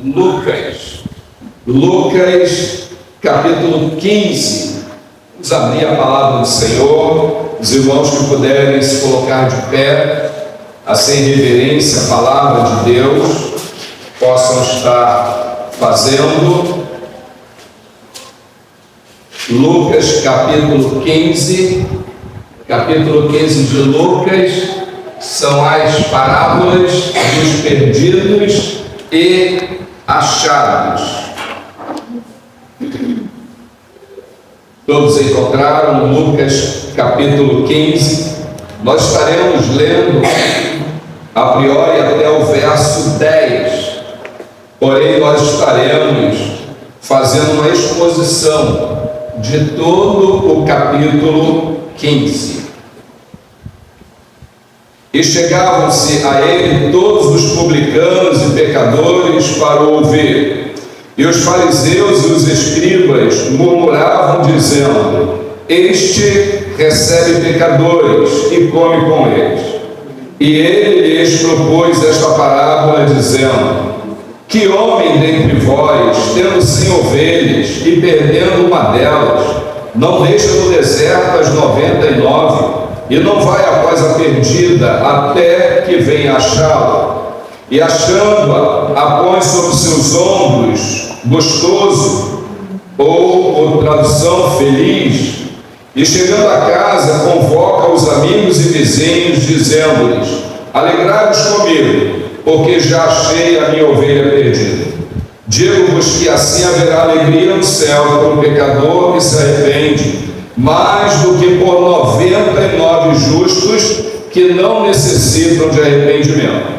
Lucas, capítulo 15. Vamos abrir a palavra do Senhor. Os irmãos que puderem se colocar de pé, assim em reverência à palavra de Deus, possam estar fazendo. Lucas, capítulo 15. Capítulo 15 de Lucas são as parábolas dos perdidos e achados. Todos encontraram Lucas capítulo 15. Nós estaremos lendo a priori até o verso 10. Porém, nós estaremos fazendo uma exposição de todo o capítulo 15. E chegavam-se a ele todos os publicanos e pecadores para o ouvir. E os fariseus e os escribas murmuravam, dizendo: Este recebe pecadores e come com eles. E ele lhes propôs esta parábola, dizendo: Que homem dentre vós, tendo 100 ovelhas e perdendo uma delas, não deixa no deserto as 99 e não vai após a perdida até que venha achá-la? E achando-a, a põe sobre seus ombros, gostoso, ou tradução, feliz, e chegando a casa, convoca os amigos e vizinhos, dizendo-lhes: Alegrai-vos comigo, porque já achei a minha ovelha perdida. Digo-vos que assim haverá alegria no céu por um pecador que se arrepende, mais do que por 99 justos que não necessitam de arrependimento.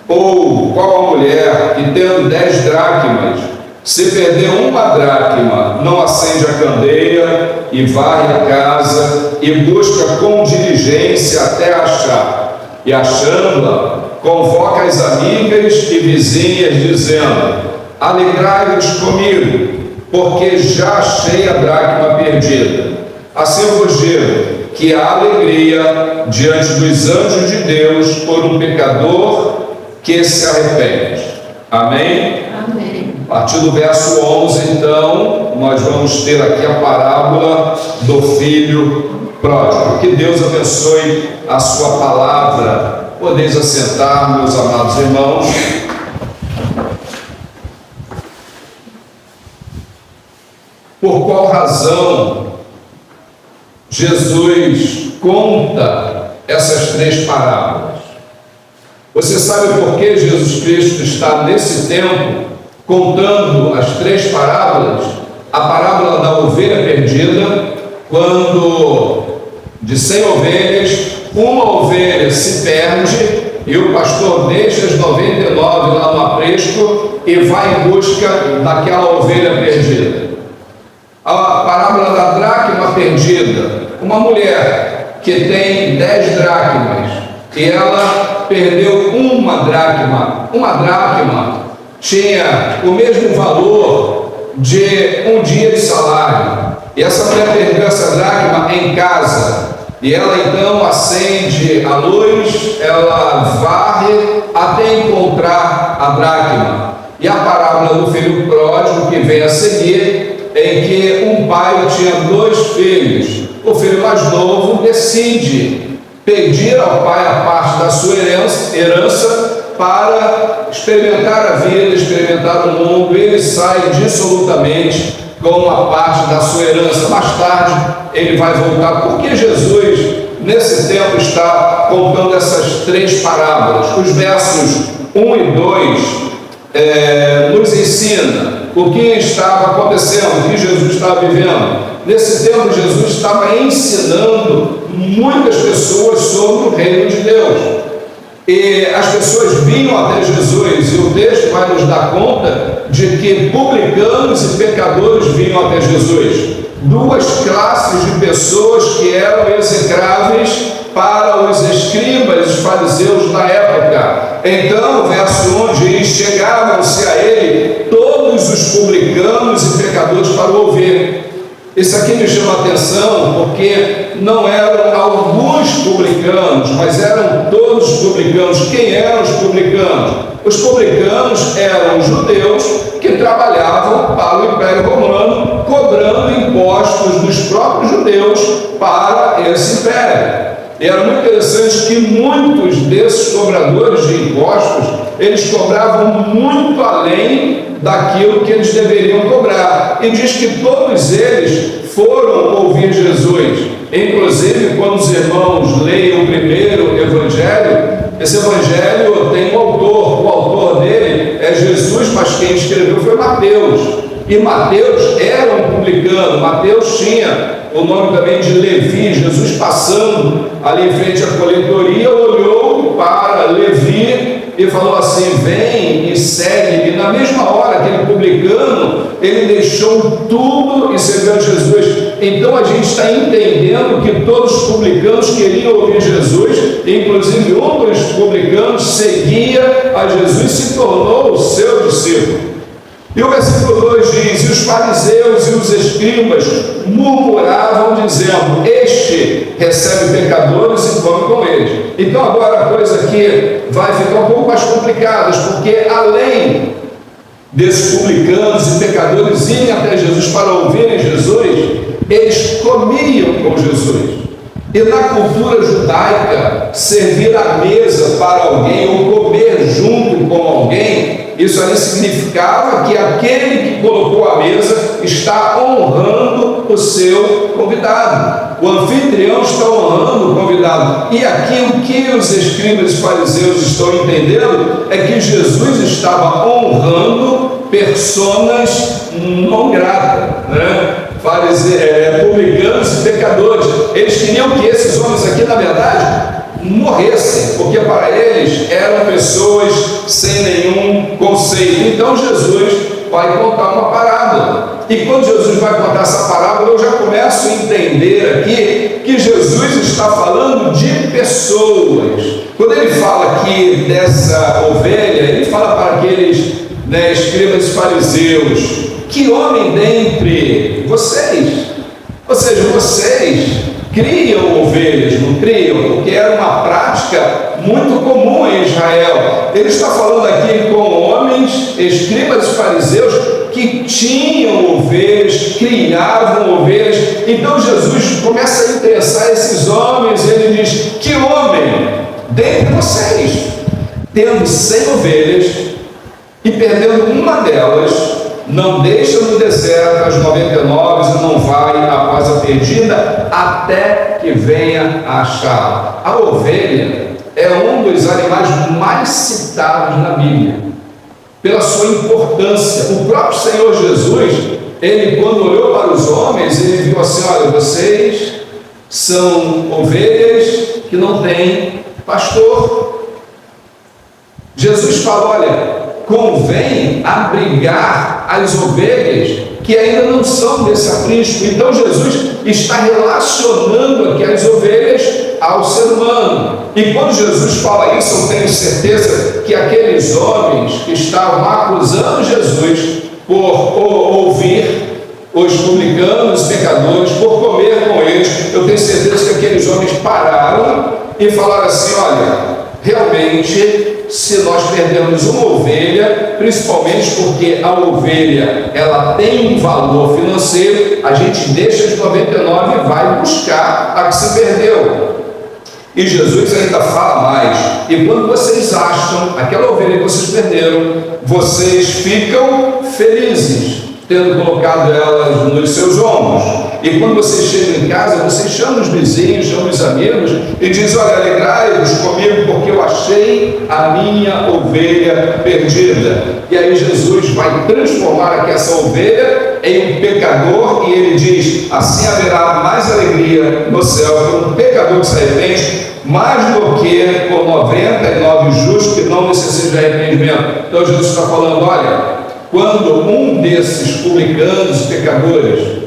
Ou qual a mulher que, tendo 10 dracmas, se perder uma dracma, não acende a candeia e varre a casa e busca com diligência até achar? E achando-a, convoca as amigas e vizinhas, dizendo: Alegrai-vos comigo, porque já achei a dracma perdida. Assim eu vos digo que há alegria diante dos anjos de Deus por um pecador que se arrepende. Amém? Amém. A partir do verso 11, então, nós vamos ter aqui a parábola do filho pródigo. Que Deus abençoe a sua palavra. Podeis assentar, meus amados irmãos. Por qual razão Jesus conta essas 3 parábolas? Você sabe por que Jesus Cristo está nesse tempo contando as 3 parábolas? A parábola da ovelha perdida, quando de 100 ovelhas, uma ovelha se perde e o pastor deixa as 99 lá no aprisco e vai em busca daquela ovelha perdida. A parábola da dracma perdida, uma mulher que tem 10 dracmas e ela perdeu uma dracma. Uma dracma tinha o mesmo valor de um dia de salário. E essa mulher perdeu essa dracma em casa. E ela então acende a luz, ela varre até encontrar a dracma. E a parábola do filho pródigo que vem a seguir, em que um pai tinha 2 filhos. O filho mais novo decide pedir ao pai a parte da sua herança para experimentar a vida, experimentar o mundo. Ele sai dissolutamente com a parte da sua herança. Mais tarde ele vai voltar. Por que Jesus nesse tempo está contando essas 3 parábolas? Os versos 1 e 2 nos ensina o que estava acontecendo, o que Jesus estava vivendo. Nesse tempo Jesus estava ensinando muitas pessoas sobre o reino de Deus. E as pessoas vinham até Jesus, e o texto vai nos dar conta de que publicanos e pecadores vinham até Jesus. 2 classes de pessoas que eram execráveis para os escribas e os fariseus na época. Então, o verso 1 diz: Chegavam-se a ele todos os publicanos e pecadores para o ouvir. Isso aqui me chama a atenção porque não eram alguns publicanos, mas eram todos publicanos. Quem eram os publicanos? Os publicanos eram judeus que trabalhavam para o Império Romano, cobrando impostos dos próprios judeus para esse império. E era muito interessante que muitos desses cobradores de impostos, eles cobravam muito além daquilo que eles deveriam cobrar. E diz que todos eles foram ouvir Jesus. Inclusive, quando os irmãos leem o primeiro evangelho, esse evangelho tem um autor. O autor dele é Jesus, mas quem escreveu foi Mateus. E Mateus era um publicano. Mateus tinha o nome também de Levi. Jesus, passando ali em frente à coletoria, olhou para Levi e falou assim: vem e segue. E na mesma hora, aquele publicano, ele deixou tudo e seguiu Jesus. Então a gente está entendendo que todos os publicanos queriam ouvir Jesus, inclusive um dos publicanos seguia a Jesus e se tornou o seu discípulo. E o versículo 2 diz: e os fariseus e os escribas murmuravam, dizendo: este recebe pecadores e come com eles. Então agora a coisa aqui vai ficar um pouco mais complicada, porque além desses publicanos e pecadores irem até Jesus para ouvirem Jesus, eles comiam com Jesus. E na cultura judaica, servir à mesa para alguém ou comer junto com alguém, isso ali significava que aquele que colocou a mesa está honrando o seu convidado. O anfitrião está honrando o convidado. E aqui o que os escribas e fariseus estão entendendo é que Jesus estava honrando personas não gratas, né? Publicanos e pecadores. Eles queriam que esses homens aqui, na verdade, morressem, porque para eles eram pessoas sem nenhum conceito. Então Jesus vai contar uma parábola. E quando Jesus vai contar essa parábola, eu já começo a entender aqui que Jesus está falando de pessoas. Quando ele fala aqui dessa ovelha, ele fala para aqueles escribas e fariseus: que homem dentre vocês, ou seja, vocês criam ovelhas, não criam? Porque era uma prática muito comum em Israel. Ele está falando aqui com homens, escribas e fariseus, que tinham ovelhas, criavam ovelhas. Então Jesus começa a interessar esses homens, e ele diz: que homem dentre vocês, tendo 100 ovelhas e perdendo uma delas, não deixa no deserto as 99 e não vai após a perdida até que venha a achá-la. A ovelha é um dos animais mais citados na Bíblia, pela sua importância. O próprio Senhor Jesus, ele quando olhou para os homens, ele viu assim: olha, vocês são ovelhas que não têm pastor. Jesus fala: olha, convém abrigar as ovelhas que ainda não são desse aprisco. Então Jesus está relacionando aqui as ovelhas ao ser humano. E quando Jesus fala isso, eu tenho certeza que aqueles homens que estavam acusando Jesus por ouvir os publicanos e pecadores, por comer com eles, eu tenho certeza que aqueles homens pararam e falaram assim: olha, realmente, se nós perdemos uma ovelha, principalmente porque a ovelha ela tem um valor financeiro, a gente deixa de 99 e vai buscar a que se perdeu. E Jesus ainda fala mais: e quando vocês acham aquela ovelha que vocês perderam, vocês ficam felizes, tendo colocado elas nos seus ombros. E quando vocês chegam em casa, vocês chamam os vizinhos, chamam os amigos e dizem: olha, alegrai-vos comigo, porque eu achei a minha ovelha perdida. E aí Jesus vai transformar aqui essa ovelha em um pecador, e ele diz: assim haverá mais alegria no céu por um pecador que se arrepende, mais do que por 99 justos que não necessitam de arrependimento. Então Jesus está falando: olha, quando um desses publicanos e pecadores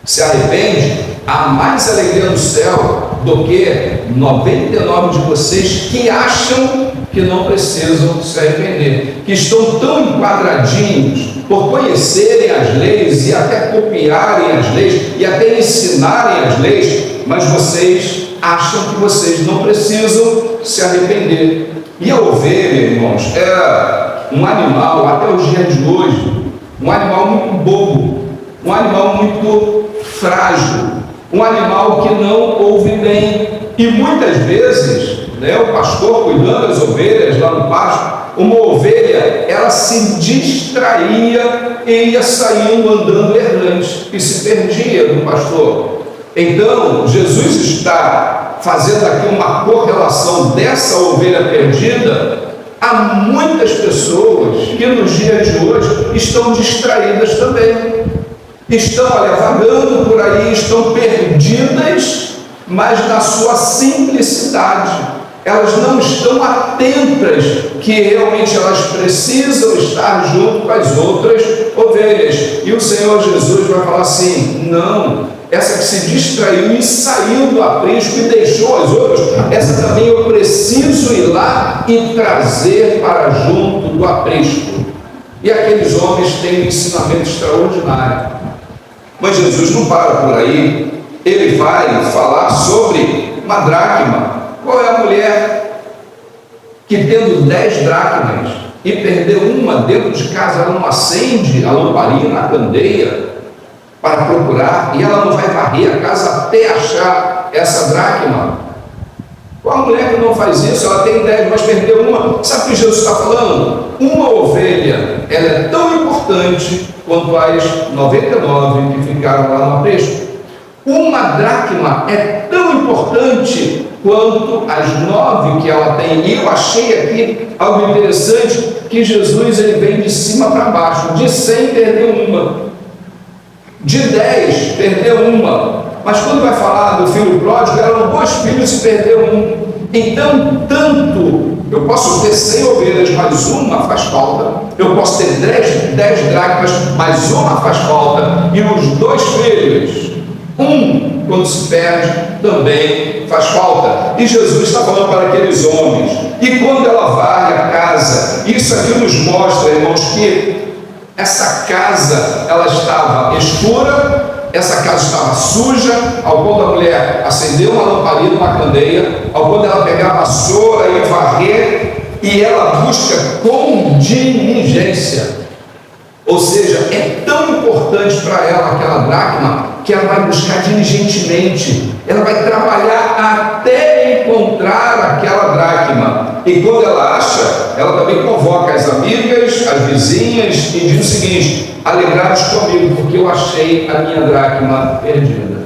se arrepende, há mais alegria no céu do que 99 de vocês que acham que não precisam se arrepender, que estão tão enquadradinhos por conhecerem as leis e até copiarem as leis e até ensinarem as leis, mas vocês acham que vocês não precisam se arrepender. E a ovelha, irmãos, era um animal, até os dias de hoje, um animal muito bobo, um animal muito frágil, um animal que não ouve bem. E muitas vezes, o pastor cuidando das ovelhas lá no pasto, uma ovelha, ela se distraía e ia saindo andando errante e se perdia do pastor. Então, Jesus está fazendo aqui uma correlação dessa ovelha perdida a muitas pessoas que nos dias de hoje estão distraídas também. Estão vagando por aí, estão perdidas, mas na sua simplicidade. Elas não estão atentas que realmente elas precisam estar junto com as outras ovelhas. E o Senhor Jesus vai falar assim: não, essa que se distraiu e saiu do aprisco e deixou as outras, essa também eu preciso ir lá e trazer para junto do aprisco. E aqueles homens têm um ensinamento extraordinário. Mas Jesus não para por aí, ele vai falar sobre uma dracma. Qual é a mulher que, tendo 10 dracmas e perdeu uma dentro de casa, ela não acende a lamparina, a candeia para procurar, e ela não vai varrer a casa até achar essa dracma? Qual a mulher que não faz isso? Ela tem 10, mas perdeu uma. Sabe o que Jesus está falando? Uma ovelha, ela é tão importante quanto as 99 que ficaram lá no aprisco. Uma dracma é tão importante quanto as 9 que ela tem. E eu achei aqui algo interessante, que Jesus ele vem de cima para baixo. De 100 perdeu uma, de 10 perdeu uma, mas quando vai falar do filho pródigo, eram 2 filhos e perdeu um. Então, tanto eu posso ter 100 ovelhas, mas uma faz falta. Eu posso ter 10 dracmas, mas uma faz falta. E os 2 filhos, quando se perde, também faz falta. E Jesus está falando para aqueles homens. E quando ela varre a casa, isso aqui nos mostra, irmãos, que essa casa, ela estava escura, essa casa estava suja, ao ponto da mulher acender uma lamparina, uma candeia, ao ponto dela pegar a vassoura e varrer, e ela busca com diligência. Ou seja, é tão importante para ela aquela dracma, que ela vai buscar diligentemente, ela vai trabalhar até encontrar aquela dracma. E quando ela acha, ela também convoca as amigas, as vizinhas, e diz o seguinte: alegrados comigo, porque eu achei a minha dracma perdida.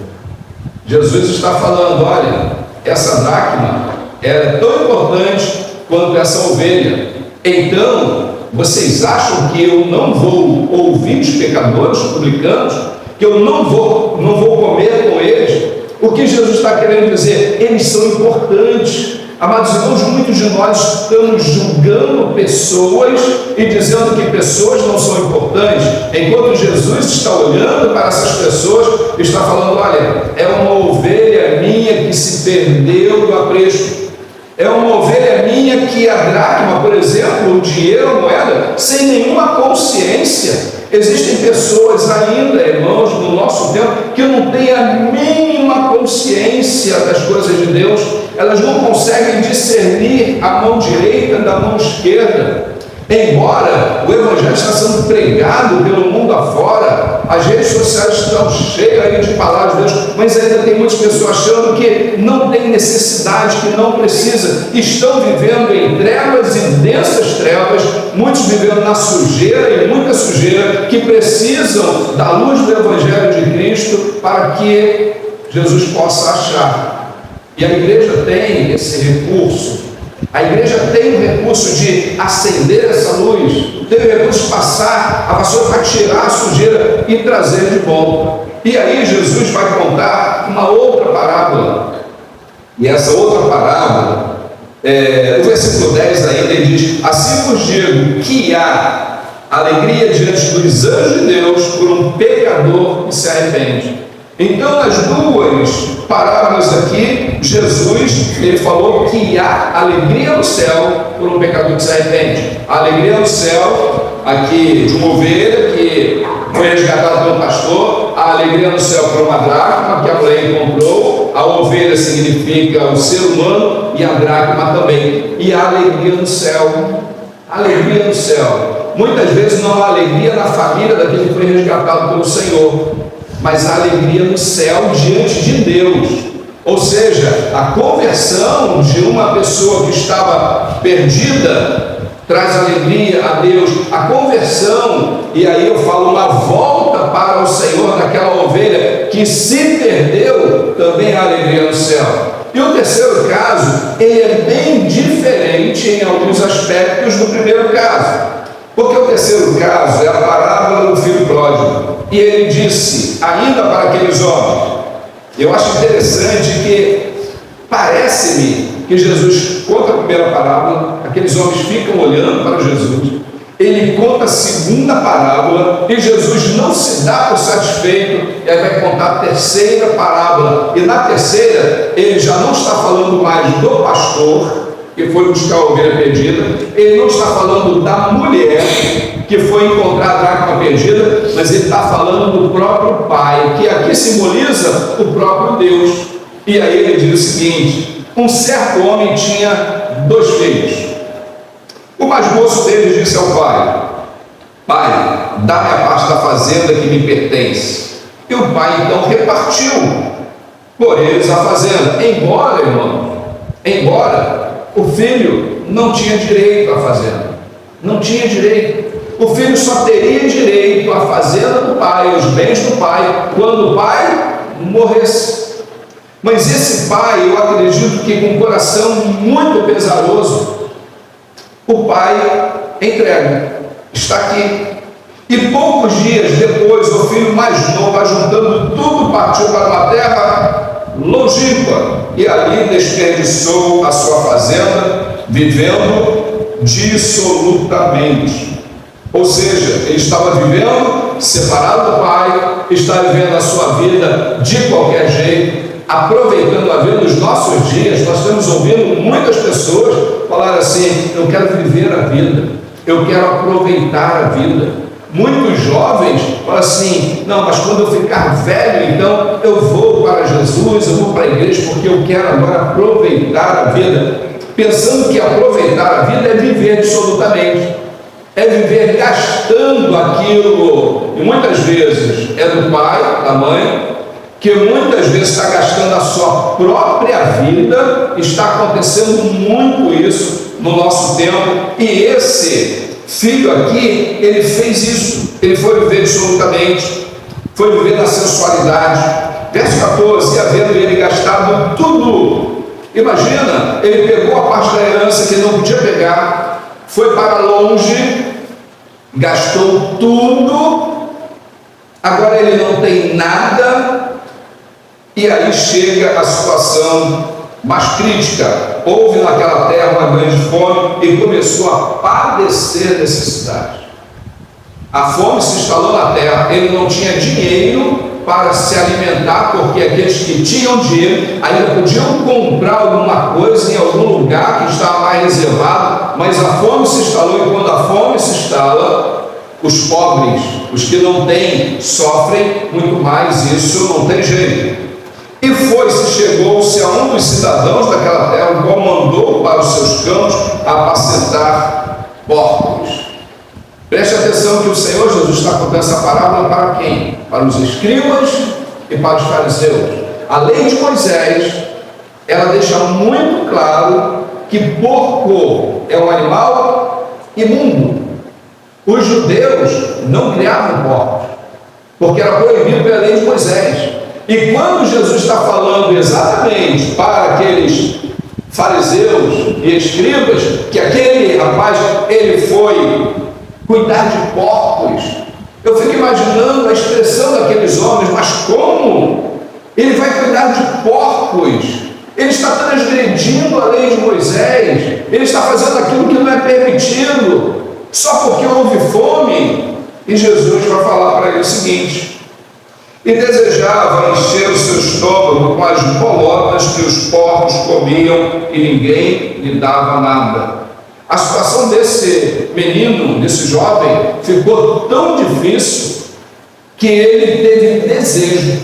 Jesus está falando: olha, essa dracma é tão importante quanto essa ovelha. Então, vocês acham que eu não vou ouvir os pecadores, os publicanos, que eu não vou comer com eles? O que Jesus está querendo dizer? Eles são importantes. Amados irmãos, muitos de nós estamos julgando pessoas e dizendo que pessoas não são importantes, enquanto Jesus está olhando para essas pessoas e está falando: olha, é uma ovelha minha que se perdeu do aprisco. É uma ovelha minha que a dracma, por exemplo, o dinheiro, a moeda, sem nenhuma consciência. Existem pessoas ainda, irmãos, no nosso tempo, que não têm a mínima consciência das coisas de Deus. Elas não conseguem discernir a mão direita da mão esquerda. Embora o Evangelho está sendo pregado pelo mundo afora, as redes sociais estão cheias aí de palavras de Deus, mas ainda tem muitas pessoas achando que não tem necessidade, que não precisa, estão vivendo em trevas e densas trevas, muitos vivendo na sujeira e muita sujeira, que precisam da luz do Evangelho de Cristo para que Jesus possa achar. E a igreja tem esse recurso. A igreja tem o recurso de acender essa luz, tem o recurso de passar a vassoura para tirar a sujeira e trazer de volta. E aí Jesus vai contar uma outra parábola. E essa outra parábola, o versículo 10 ainda, ele diz: assim vos digo que há alegria diante dos anjos de Deus por um pecador que se arrepende. Então, nas 2 parábolas aqui, Jesus, ele falou que há alegria no céu por um pecador que se arrepende. A alegria no céu, aqui de uma ovelha que foi resgatada pelo pastor, a alegria no céu por uma dracma que a mulher encontrou, a ovelha significa o ser humano e a dracma também, e a alegria no céu, alegria no céu. Muitas vezes não há alegria na família daquele que foi resgatado pelo Senhor, mas há alegria no céu diante de Deus. Ou seja, a conversão de uma pessoa que estava perdida traz alegria a Deus. A conversão, e aí eu falo uma volta para o Senhor daquela ovelha que se perdeu, também há alegria no céu. E o terceiro caso, ele é bem diferente em alguns aspectos do primeiro caso. Porque o terceiro caso é a parábola do filho pródigo. E ele disse, ainda para aqueles homens, eu acho interessante que parece-me que Jesus conta a primeira parábola, aqueles homens ficam olhando para Jesus, ele conta a segunda parábola e Jesus não se dá por satisfeito, e aí vai contar a terceira parábola, e na terceira ele já não está falando mais do pastor que foi buscar a ovelha perdida, ele não está falando da mulher que foi encontrar a dracma perdida, mas ele está falando do próprio Pai, que aqui simboliza o próprio Deus. E aí ele diz o seguinte: um certo homem tinha 2 filhos. O mais moço deles disse ao pai: Pai, dá-me a parte da fazenda que me pertence. E o pai então repartiu por eles a fazenda, embora o filho não tinha direito à fazenda, não tinha direito. O filho só teria direito à fazenda do pai, aos bens do pai, quando o pai morresse. Mas esse pai, eu acredito que com um coração muito pesaroso, o pai entrega, está aqui. E poucos dias depois, o filho mais novo, ajuntando tudo, partiu para uma terra longínqua, e ali desperdiçou a sua fazenda, vivendo dissolutamente. Ou seja, ele estava vivendo separado do pai, está vivendo a sua vida de qualquer jeito, aproveitando a vida. Nos nossos dias, nós estamos ouvindo muitas pessoas falar assim: eu quero viver a vida, eu quero aproveitar a vida. Muitos jovens falam assim: não, mas quando eu ficar velho, então eu vou para Jesus, eu vou para a igreja, porque eu quero agora aproveitar a vida, pensando que aproveitar a vida é viver absolutamente, é viver gastando aquilo, e muitas vezes é do pai, da mãe, que muitas vezes está gastando a sua própria vida. Está acontecendo muito isso no nosso tempo, e esse filho aqui, ele fez isso, ele foi viver absolutamente, foi viver na sensualidade. Verso 14, e havendo ele gastado tudo, imagina, ele pegou a parte da herança que ele não podia pegar, foi para longe, gastou tudo, agora ele não tem nada, e aí chega a situação mais crítica. Houve naquela terra uma grande fome e começou a padecer necessidade. A fome se instalou na terra, ele não tinha dinheiro para se alimentar, porque aqueles que tinham dinheiro ainda podiam comprar alguma coisa em algum lugar que estava mais reservado, mas a fome se instalou, e quando a fome se instala, os pobres, os que não têm, sofrem muito mais. Isso não tem jeito. E chegou-se a um dos cidadãos daquela terra, o qual mandou para os seus campos apacentar porcos. Preste atenção que o Senhor Jesus está contando essa parábola para quem? Para os escribas e para os fariseus. A lei de Moisés, ela deixa muito claro que porco é um animal imundo. Os judeus não criavam porcos, porque era proibido pela lei de Moisés. E quando Jesus está falando exatamente para aqueles fariseus e escribas, que aquele rapaz, ele foi cuidar de porcos, eu fico imaginando a expressão daqueles homens: mas como? Ele vai cuidar de porcos? Ele está transgredindo a lei de Moisés, ele está fazendo aquilo que não é permitido, só porque houve fome. E Jesus vai falar para ele o seguinte: e desejava encher o seu estômago com as bolotas que os porcos comiam, e ninguém lhe dava nada. A situação desse menino, desse jovem, ficou tão difícil que ele teve desejo.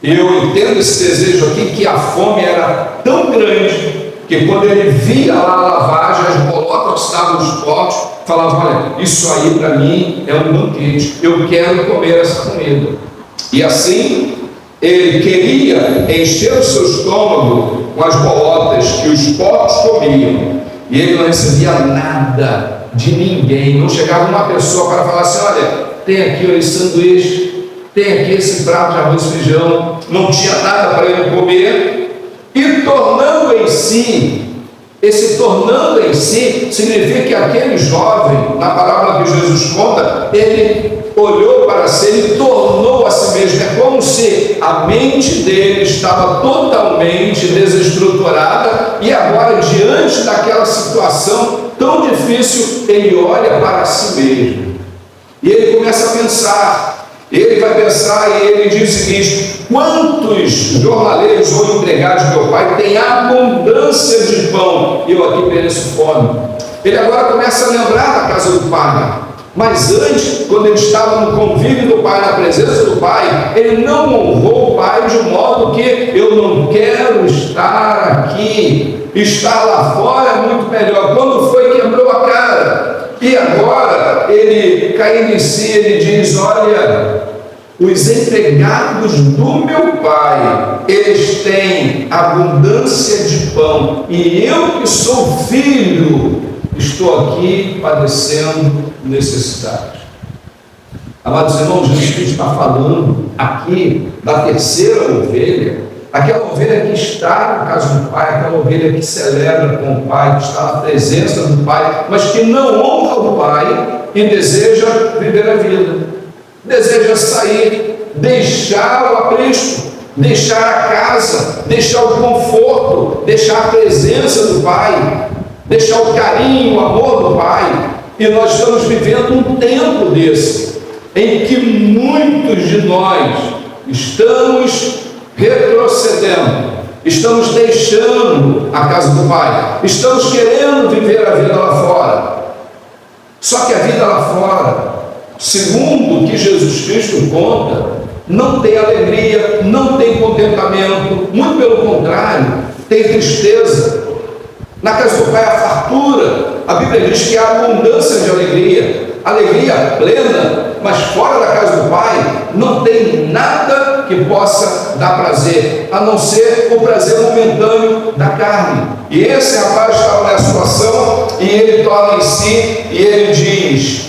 E eu entendo esse desejo aqui, que a fome era tão grande que quando ele via lá a lavagem, as bolotas que estavam nos potes, falava: olha, isso aí para mim é um banquete, eu quero comer essa comida. E assim ele queria encher o seu estômago com as bolotas que os porcos comiam, e ele não recebia nada de ninguém. Não chegava uma pessoa para falar assim: olha, tem aqui esse sanduíche, tem aqui esse prato de arroz e feijão. Não tinha nada para ele comer. E tornando em si, esse tornando em si significa que aquele jovem, na parábola que Jesus conta, ele olhou para si, ele tornou a si mesmo. É como se a mente dele estava totalmente desestruturada e agora, diante daquela situação tão difícil, ele olha para si mesmo e ele começa a pensar. Ele vai pensar e ele diz o seguinte: quantos jornaleiros ou empregados do meu pai têm abundância de pão e eu aqui pereço fome? Ele agora começa a lembrar da casa do pai. Mas antes, quando ele estava no convívio do pai, na presença do pai, ele não honrou o pai de modo que eu não quero estar aqui, estar lá fora é muito melhor. Quando foi, quebrou a cara. E agora, ele caindo em si, ele diz: olha, os empregados do meu pai, eles têm abundância de pão, e eu que sou filho, estou aqui padecendo necessidade. Amados irmãos, Jesus Cristo está falando aqui da terceira ovelha, aquela ovelha que está na casa do Pai, aquela ovelha que celebra com o Pai, que está na presença do Pai, mas que não honra o Pai e deseja viver a vida, deseja sair, deixar o aprisco, deixar a casa, deixar o conforto, deixar a presença do Pai, deixar o carinho, o amor do Pai. E nós estamos vivendo um tempo desse, em que muitos de nós estamos retrocedendo, estamos deixando a casa do Pai, estamos querendo viver a vida lá fora. Só que a vida lá fora, segundo o que Jesus Cristo conta, não tem alegria, não tem contentamento, muito pelo contrário, tem tristeza. Na casa do Pai há fartura. A Bíblia diz que há abundância de alegria plena, mas fora da casa do Pai não tem nada que possa dar prazer, a não ser o prazer momentâneo da carne. E esse rapaz estava nessa situação e ele torna em si e ele diz: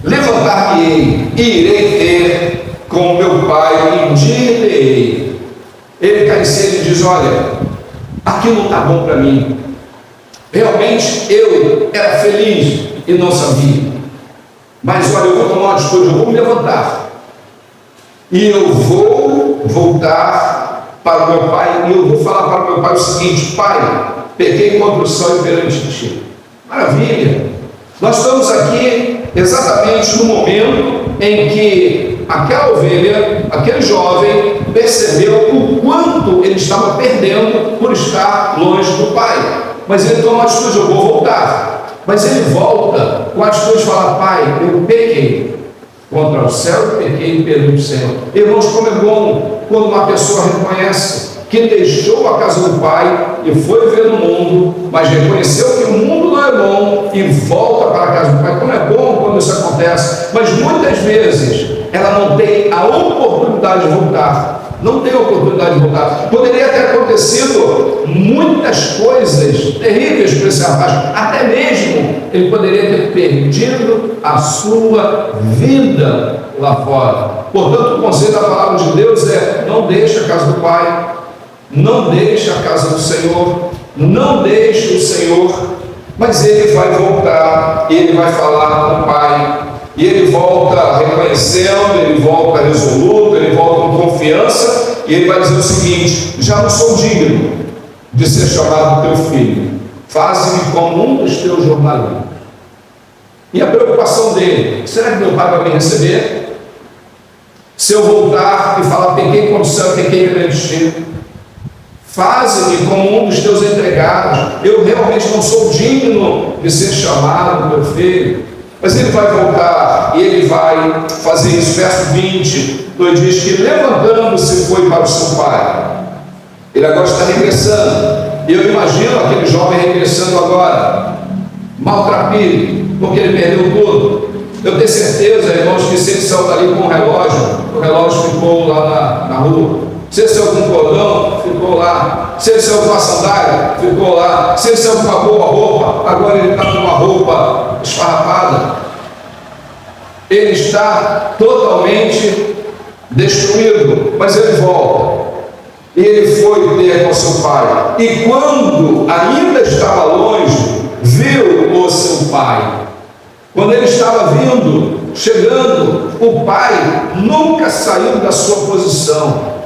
levantar-me-ei e irei ter com meu pai e dir-lhe-ei. Ele cai em si e diz: olha, aquilo não está bom para mim. Realmente eu era feliz e não sabia. Mas olha, eu vou tomar uma atitude, eu vou me levantar. E eu vou voltar para o meu pai e eu vou falar para o meu pai o seguinte: pai, pequei contra o céu e perante ti. Maravilha! Nós estamos aqui exatamente no momento em que aquela ovelha, aquele jovem, percebeu o quanto ele estava perdendo por estar longe do pai. Mas ele toma a atitude: eu vou voltar. Mas ele volta com a atitude de falar: pai, eu pequei contra o céu e pequei perante o Senhor. Irmãos, como é bom quando uma pessoa reconhece que deixou a casa do pai e foi viver no mundo, mas reconheceu que o mundo não é bom e volta para a casa do pai. Como é bom quando isso acontece. Mas muitas vezes ela não tem a oportunidade de voltar. Não tem oportunidade de voltar. Poderia ter acontecido muitas coisas terríveis para esse rapaz, até mesmo ele poderia ter perdido a sua vida lá fora. Portanto, o conselho da palavra de Deus é: não deixe a casa do Pai, não deixe a casa do Senhor, não deixe o Senhor. Mas ele vai voltar, ele vai falar com o Pai. E ele volta reconhecendo, ele volta resoluto, ele volta com confiança, e ele vai dizer o seguinte: já não sou digno de ser chamado teu filho, faze-me como um dos teus jornaleiros. E a preocupação dele: será que meu pai vai me receber? Se eu voltar e falar: pequei contra o céu, pequei perante ti, Faze-me como um dos teus empregados. Eu realmente não sou digno de ser chamado teu filho. Mas ele vai voltar e ele vai fazer isso. Verso 20, diz que levantando-se foi para o seu pai. Ele agora está regressando. E eu imagino aquele jovem regressando agora, maltrapilho, porque ele perdeu tudo. Eu tenho certeza, irmãos, que se ele saiu dali com o relógio ficou lá na rua. Se ele saiu com o cordão, ficou lá. Se ele saiu com a sandália, ficou lá. Se ele saiu com uma boa roupa, agora ele está com uma roupa esfarrapada. Ele está totalmente destruído, mas ele volta. E ele foi ter com seu pai. E quando ainda estava longe, viu o seu pai. Quando ele estava vindo, chegando, o pai nunca saiu da sua posição.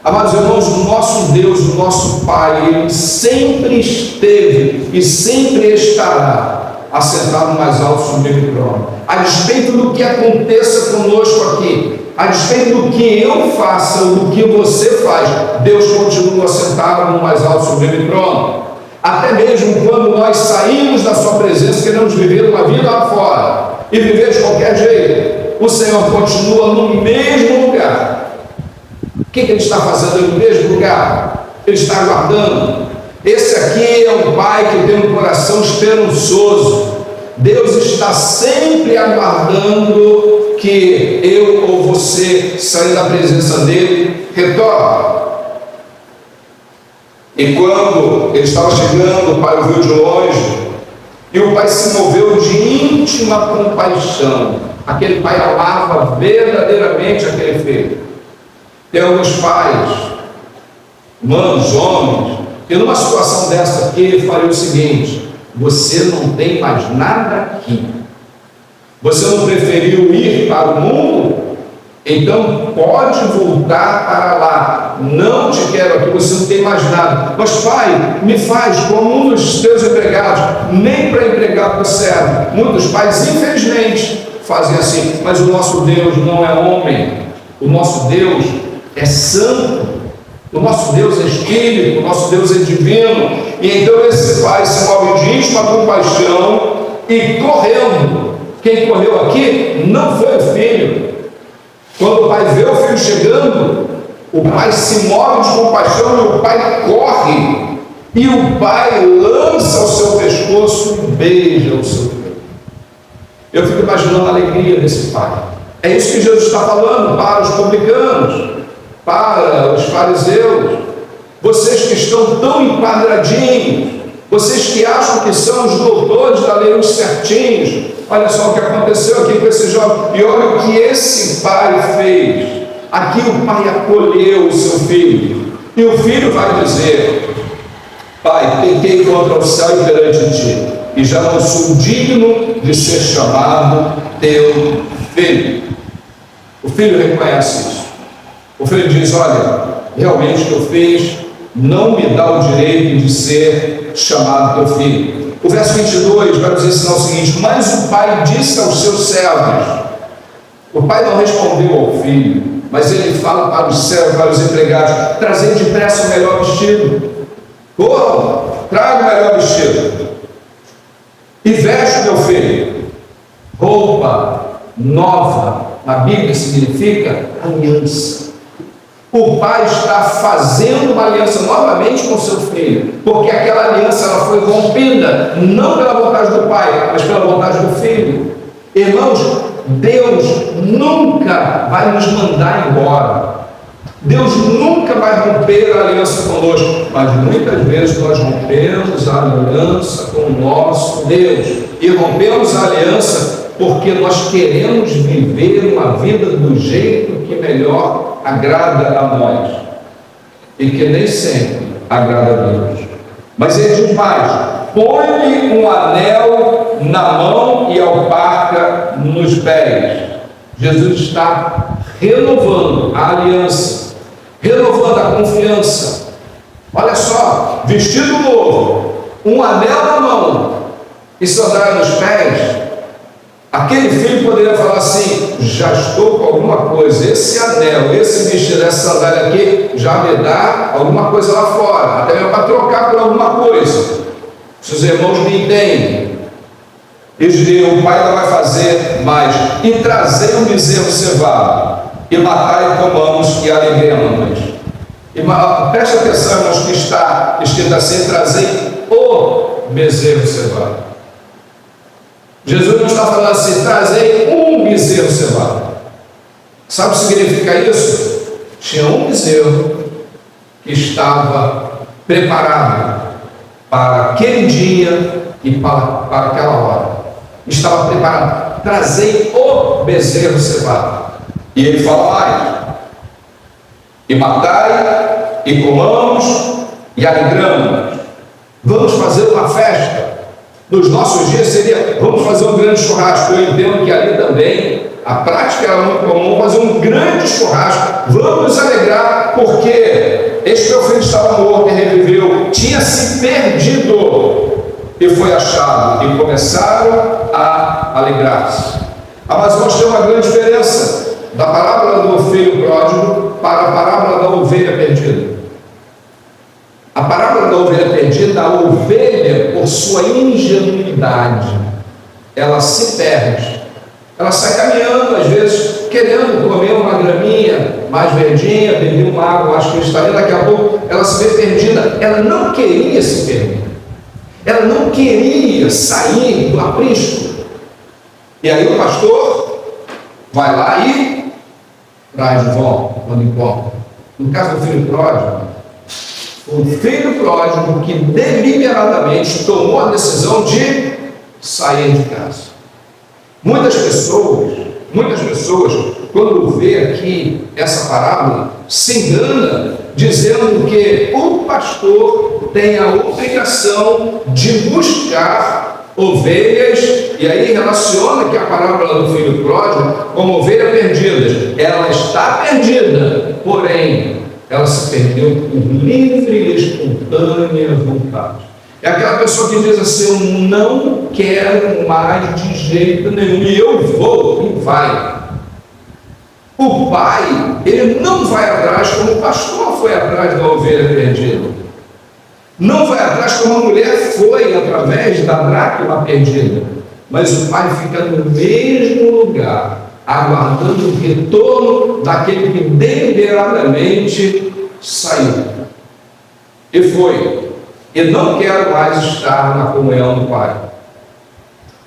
Amados irmãos, o nosso Deus, o nosso Pai, Ele sempre esteve e sempre estará assentado mais alto sobre o trono. A despeito do que aconteça conosco aqui, a despeito do que eu faça ou do que você faz, Deus continua assentado no mais alto sobre o trono. Até mesmo quando nós saímos da sua presença, queremos viver uma vida lá fora e viver de qualquer jeito, o Senhor continua no mesmo lugar. O que ele está fazendo no mesmo lugar? Ele está aguardando. Esse aqui é um pai que tem um coração esperançoso. Deus está sempre aguardando que eu ou você saia da presença dele, retorne. E quando ele estava chegando, o pai o viu de longe, e o pai se moveu de íntima compaixão. Aquele pai amava verdadeiramente aquele filho. Tem alguns pais, mães, homens, que numa situação dessa aqui faria o seguinte: você não tem mais nada aqui, você não preferiu ir para o mundo, então pode voltar para lá, não te quero aqui, você não tem mais nada. Mas pai, me faz como um dos teus empregados. Nem para empregado serve. Muitos pais infelizmente fazem assim, mas o nosso Deus não é homem, o nosso Deus é santo, o nosso Deus é espírito, o nosso Deus é divino. E então esse pai se move de íntima compaixão e correndo. Quem correu aqui não foi o filho. Quando o pai vê o filho chegando, o pai se move de compaixão e o pai corre. E o pai lança o seu pescoço e beija o seu filho. Eu fico imaginando a alegria desse pai. É isso que Jesus está falando para os publicanos, para os fariseus, vocês que estão tão enquadradinhos, vocês que acham que são os doutores da lei, os certinhos. Olha só o que aconteceu aqui com esse jovem, e olha o que esse pai fez. Aqui o pai acolheu o seu filho, e o filho vai dizer: pai, pequei contra o céu e perante ti, e já não sou digno de ser chamado teu filho. O filho reconhece isso. O filho diz: olha, realmente o que eu fiz não me dá o direito de ser chamado teu filho. O verso 22 vai nos ensinar o seguinte: mas o pai disse aos seus servos. O pai não respondeu ao filho, mas ele fala para os servos, para os empregados: trazei depressa o melhor vestido. Corram, traga o melhor vestido e veste meu filho. Roupa nova, na Bíblia significa aliança. O pai está fazendo uma aliança novamente com seu filho, porque aquela aliança ela foi rompida, não pela vontade do pai, mas pela vontade do filho. Irmãos, Deus nunca vai nos mandar embora. Deus nunca vai romper a aliança conosco, mas muitas vezes nós rompemos a aliança com o nosso Deus. E rompemos a aliança porque nós queremos viver uma vida do jeito que melhor agrada a nós, e que nem sempre agrada a Deus. Mas ele diz mais: põe-lhe um anel na mão e alparca nos pés. Jesus está renovando a aliança, renovando a confiança. Olha só, vestido novo, um anel na mão e sandália nos pés. Aquele filho poderia falar assim: já estou com alguma coisa, esse anel, esse vestido, essa sandália aqui, já me dá alguma coisa lá fora, até mesmo para trocar por alguma coisa. Se os irmãos me entendem, o pai não vai fazer mais: e trazer um bezerro cevado, e matar e comamos e alegremos. Preste atenção, irmãos, que está escrito assim: trazer o bezerro cevado. Jesus não está falando assim: trazei um bezerro cevado. Sabe o que significa isso? Tinha um bezerro que estava preparado para aquele dia e para aquela hora. Estava preparado. Trazei o bezerro cevado. E ele fala mais: e matai, e comamos, e alegramos. Vamos fazer uma festa. Nos nossos dias seria: vamos fazer um grande churrasco. Eu entendo que ali também a prática era muito comum fazer um grande churrasco. Vamos nos alegrar, porque este meu filho estava morto e reviveu, tinha se perdido e foi achado, e começaram a alegrar-se. Mas nós temos uma grande diferença da parábola do filho pródigo para a parábola da ovelha perdida. A parábola da ovelha perdida, a ovelha, por sua ingenuidade, ela se perde. Ela sai caminhando, às vezes, querendo comer uma graminha mais verdinha, beber uma água mais cristalina, daqui a pouco ela se vê perdida. Ela não queria se perder. Ela não queria sair do aprisco. E aí o pastor vai lá e traz de volta, quando encontra. No caso do filho pródigo, o filho pródigo que deliberadamente tomou a decisão de sair de casa. Muitas pessoas, quando vê aqui essa parábola, se engana dizendo que o pastor tem a obrigação de buscar ovelhas, e aí relaciona que a parábola do filho pródigo como ovelha perdida. Ela está perdida, porém ela se perdeu por livre e espontânea vontade. É aquela pessoa que diz assim: eu não quero mais de jeito nenhum, e eu vou, e vai. O pai, ele não vai atrás como o pastor foi atrás da ovelha perdida. Não vai atrás como a mulher foi através da dracma perdida. Mas o pai fica no mesmo lugar, aguardando o retorno daquele que deliberadamente saiu. E foi. E não quero mais estar na comunhão do Pai.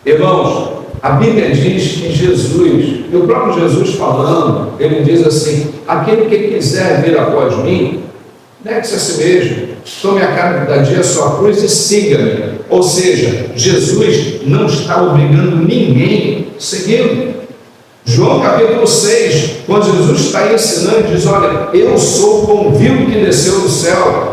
Irmãos, a Bíblia diz que Jesus, e o próprio Jesus falando, ele diz assim: aquele que quiser vir após mim, negue-se a si mesmo, tome a cada dia a sua cruz e siga-me. Ou seja, Jesus não está obrigando ninguém a segui-lo. João capítulo 6, quando Jesus está ensinando, diz: olha, eu sou o pão vivo que desceu do céu.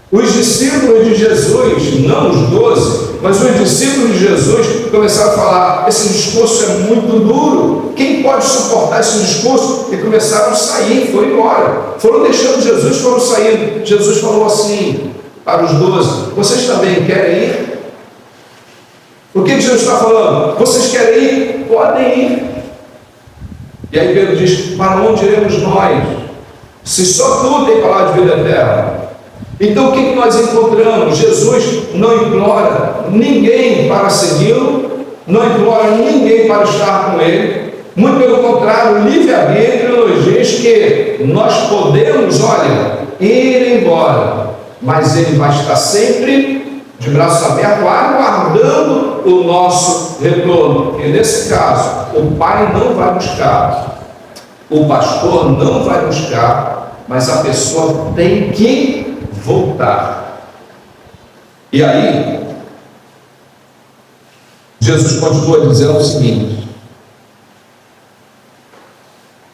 Os discípulos de Jesus, não os 12, mas os discípulos de Jesus começaram a falar: esse discurso é muito duro, quem pode suportar esse discurso? E começaram a sair, foram embora, foram deixando Jesus, foram saindo. Jesus falou assim para os 12: vocês também querem ir? O que Jesus está falando? Vocês querem ir? Podem ir. E aí Pedro diz: para onde iremos nós? Se só tu tem palavra de vida eterna. Então o que nós encontramos? Jesus não implora ninguém para segui-lo, não implora ninguém para estar com ele. Muito pelo contrário, o livre-arbítrio nos diz que nós podemos, olha, ir embora, mas ele vai estar sempre de braços abertos, aguardando o nosso retorno. E nesse caso, o pai não vai buscar, o pastor não vai buscar, mas a pessoa tem que voltar. E aí, Jesus continua dizendo o seguinte: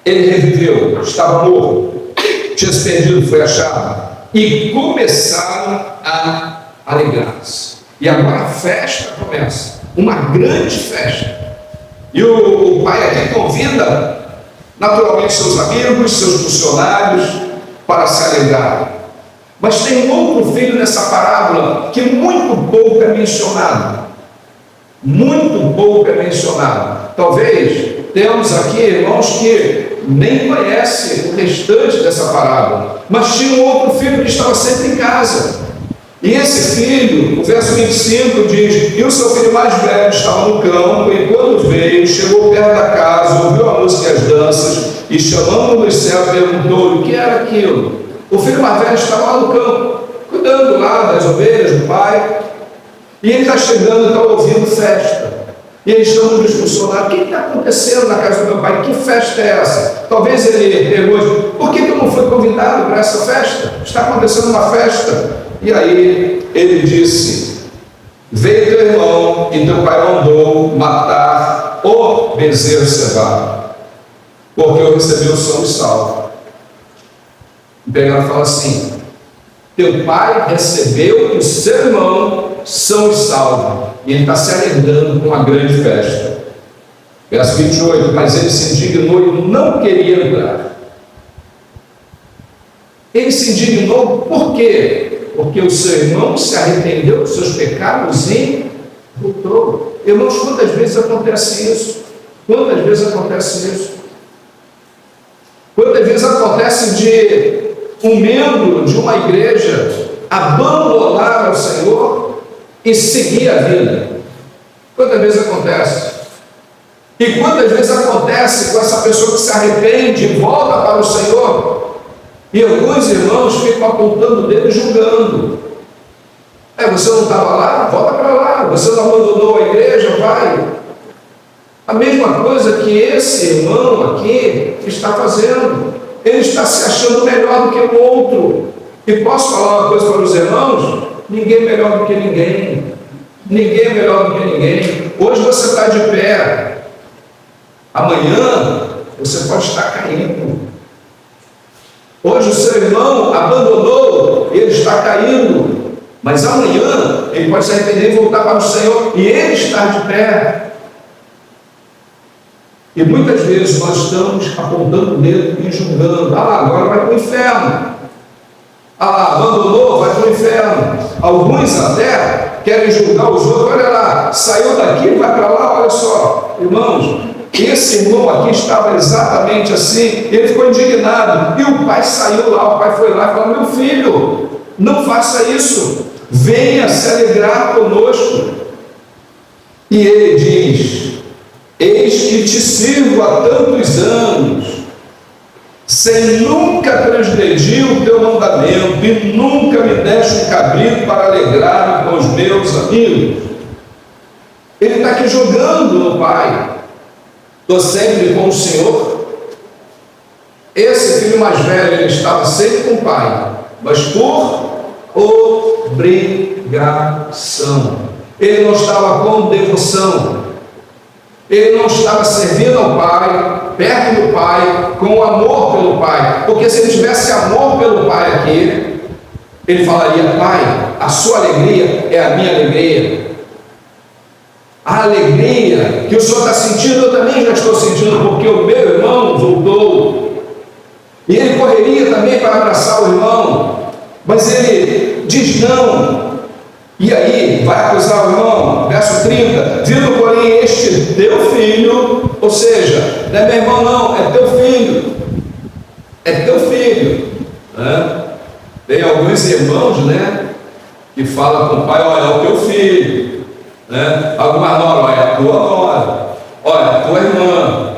ele reviveu, estava morto, tinha se perdido, foi achado, e começaram a alegrar-se. E agora a festa começa, uma grande festa. E o pai aqui convida naturalmente seus amigos, seus funcionários para se alegrar. Mas tem um outro filho nessa parábola que muito pouco é mencionado. muito pouco é mencionado. Talvez temos aqui irmãos que nem conhecem o restante dessa parábola, mas tinha um outro filho que estava sempre em casa. E esse filho, o verso 25 diz: e o seu filho mais velho estava no campo, e quando veio, chegou perto da casa, ouviu a música e as danças, e chamando-o dos céus, perguntou-lhe o que era aquilo. O filho mais velho estava lá no campo, cuidando lá das ovelhas do pai, e ele está chegando, está ouvindo festa. E ele chama os funcionários: o que está acontecendo na casa do meu pai? Que festa é essa? Talvez ele pergunte: por que eu não fui convidado para essa festa? Está acontecendo uma festa. E aí ele disse: veio teu irmão e teu pai mandou matar o bezerro cevado, porque eu recebi o som e salvo. E pegaram e fala assim: teu pai recebeu o seu irmão são e salvo, e ele está se alegrando com uma grande festa. Verso 28, mas ele se indignou e não queria entrar. Ele se indignou por quê? Porque o seu irmão se arrependeu dos seus pecados e voltou. Irmãos, quantas vezes acontece isso? Quantas vezes acontece isso? Quantas vezes acontece de um membro de uma igreja abandonar ao Senhor e seguir a vida? Quantas vezes acontece? E quantas vezes acontece com essa pessoa que se arrepende e volta para o Senhor? E alguns irmãos ficam apontando o dedo e julgando. Você não estava lá? Volta para lá. Você não abandonou a igreja? Vai. A mesma coisa que esse irmão aqui está fazendo. Ele está se achando melhor do que o outro. E posso falar uma coisa para os irmãos? Ninguém é melhor do que ninguém. Ninguém é melhor do que ninguém. Hoje você está de pé. Amanhã você pode estar caindo. Hoje o seu irmão abandonou, ele está caindo, mas amanhã ele pode se arrepender e voltar para o Senhor e ele estar de pé. E muitas vezes nós estamos apontando o dedo e julgando: agora vai para o inferno. Abandonou, vai para o inferno. Alguns até querem julgar os outros: olha lá, saiu daqui, vai para lá, olha só. Irmãos, esse irmão aqui estava exatamente assim, ele ficou indignado, e o pai saiu lá, o pai foi lá e falou: meu filho, não faça isso, venha se alegrar conosco. E ele diz: eis que te sirvo há tantos anos, sem nunca transgredir o teu mandamento, e nunca me deste um cabrito para alegrar com os meus amigos. Ele está aqui jogando no pai. Estou sempre com o Senhor. Esse filho mais velho, ele estava sempre com o pai, mas por obrigação. Ele não estava com devoção. Ele não estava servindo ao pai, perto do pai, com amor pelo pai. Porque se ele tivesse amor pelo pai aqui, ele falaria: pai, a sua alegria é a minha alegria. A alegria que o Senhor está sentindo, eu também já estou sentindo, porque o meu irmão voltou. E ele correria também para abraçar o irmão, mas ele diz não. E aí vai acusar o irmão, verso 30, vindo porém este teu filho, ou seja, não é meu irmão não, é teu filho. É teu filho. Tem alguns irmãos, que falam com o pai: olha, é o teu filho. Alguma nora: olha, é a tua nora, olha, a tua irmã.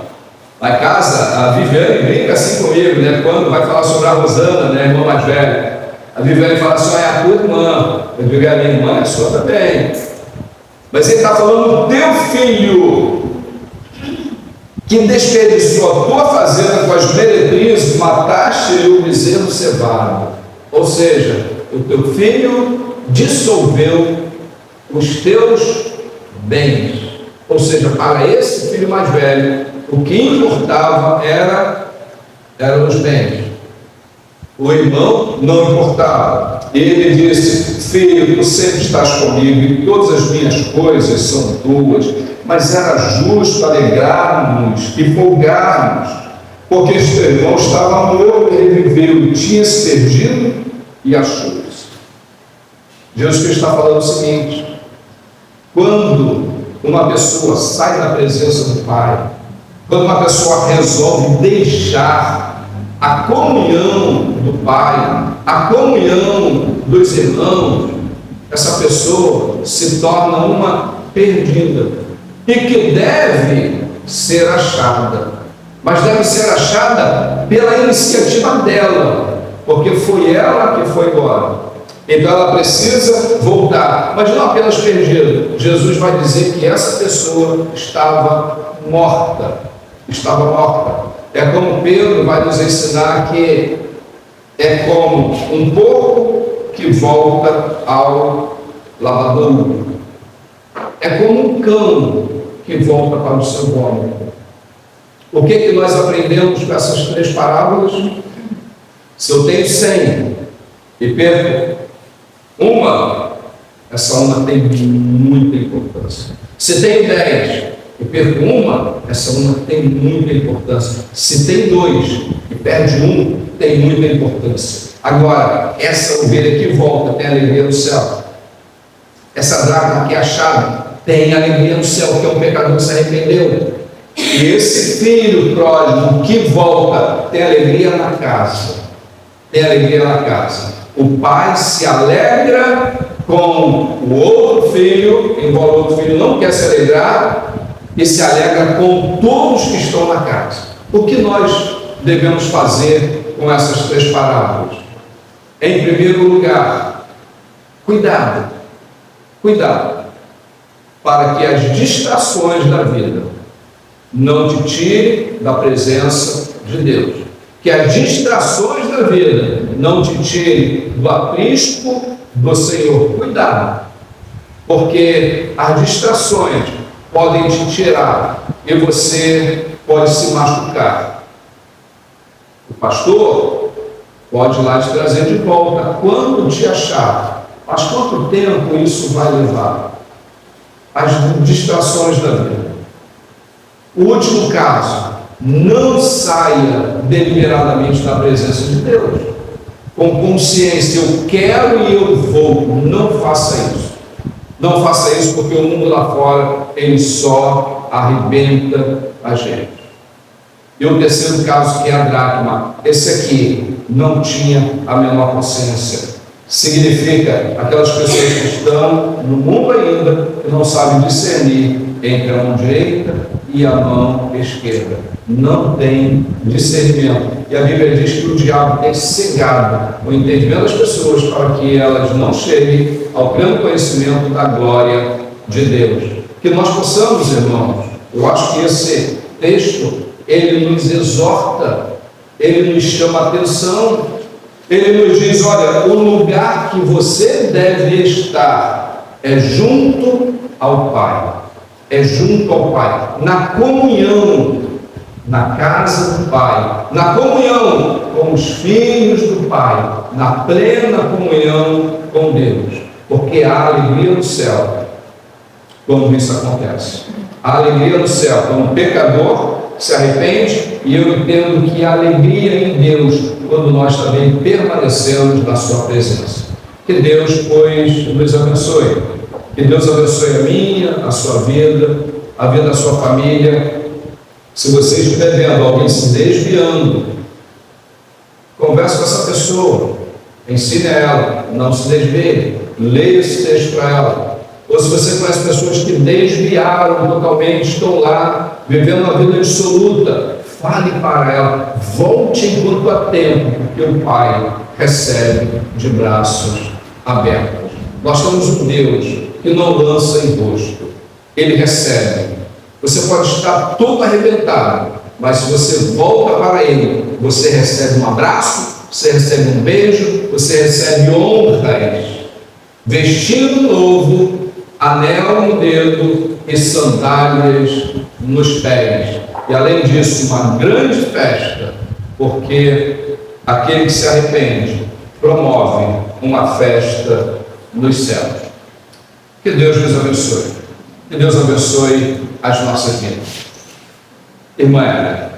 Lá em casa, a Viviane brinca assim comigo, quando vai falar sobre a Rosana, a irmã mais velha. A Viviane fala assim: olha, é a tua irmã. Eu digo: a minha irmã é a sua também. Mas ele está falando do teu filho, que desperdiçou a tua fazenda com as meretrizes, mataste o bezerro cevado. Ou seja, o teu filho dissolveu os teus bens. Ou seja, para esse filho mais velho, o que importava eram os bens. O irmão não importava. Ele disse: filho, tu sempre estás comigo e todas as minhas coisas são tuas. Mas era justo alegrarmos e folgarmos, porque este irmão estava morto e reviveu, tinha se perdido e achou-se. Jesus Cristo está falando o seguinte: quando uma pessoa sai da presença do Pai, quando uma pessoa resolve deixar a comunhão do Pai, a comunhão dos irmãos, essa pessoa se torna uma perdida e que deve ser achada, mas deve ser achada pela iniciativa dela, porque foi ela que foi embora. Então ela precisa voltar, mas não apenas perdida. Jesus vai dizer que essa pessoa estava morta. Estava morta. É como Pedro vai nos ensinar que é como um porco que volta ao lavadouro. É como um cão que volta para o seu vômito. O que nós aprendemos com essas 3 parábolas? Se eu tenho 100 e perco uma, essa uma tem muita importância. Se tenho 10 e perco uma, essa uma tem muita importância. Se tem 2 e perde um, tem muita importância. Agora, essa ovelha que volta tem alegria no céu. Essa dracma que é achada tem alegria no céu, que é um pecador que se arrependeu. E esse filho pródigo que volta tem alegria na casa. Tem alegria na casa. O pai se alegra com o outro filho, embora o outro filho não quer se alegrar, e se alegra com todos que estão na casa. O que nós devemos fazer com essas 3 parábolas? Em primeiro lugar, cuidado, para que as distrações da vida não te tirem da presença de Deus. Que as distrações da vida não te tirem do aprisco do Senhor. Cuidado, porque as distrações podem te tirar e você pode se machucar. O pastor pode ir lá te trazer de volta quando te achar. Mas quanto tempo isso vai levar? As distrações da vida. O último caso, não saia deliberadamente da presença de Deus, com consciência, eu quero e eu vou. Não faça isso. Não faça isso, porque o mundo lá fora, ele só arrebenta a gente. E o terceiro caso, que é a dracma, esse aqui não tinha a menor consciência. Significa aquelas pessoas que estão no mundo ainda, que não sabem discernir entre a mão direita e a mão esquerda. Não tem discernimento. E a Bíblia diz que o diabo tem cegado o entendimento das pessoas para que elas não cheguem ao pleno conhecimento da glória de Deus. Que nós possamos, irmãos, eu acho que esse texto, ele nos exorta, ele nos chama a atenção, ele nos diz, olha, o lugar que você deve estar é junto ao Pai. É junto ao Pai, na comunhão, na casa do Pai, na comunhão com os filhos do Pai, na plena comunhão com Deus, porque há alegria no céu quando isso acontece. Há alegria no céu quando o pecador se arrepende, e eu entendo que há alegria em Deus quando nós também permanecemos na sua presença. Que Deus, pois, nos abençoe. Que Deus abençoe a minha, a sua vida, a vida da sua família. Se você estiver vendo alguém se desviando, converse com essa pessoa, ensine a ela, não se desvie, leia esse texto para ela. Ou se você conhece pessoas que desviaram totalmente, estão lá, vivendo uma vida dissoluta, fale para ela, volte enquanto há tempo, porque o Pai recebe de braços abertos. Nós temos um Deus que não lança em rosto, Ele recebe. Você pode estar todo arrebentado, mas se você volta para Ele, você recebe um abraço, você recebe um beijo, você recebe honras, vestido novo, anel no dedo e sandálias nos pés. E além disso, uma grande festa, porque aquele que se arrepende promove uma festa nos céus. Que Deus nos abençoe. Que Deus abençoe as nossas vidas. Irmã Ana.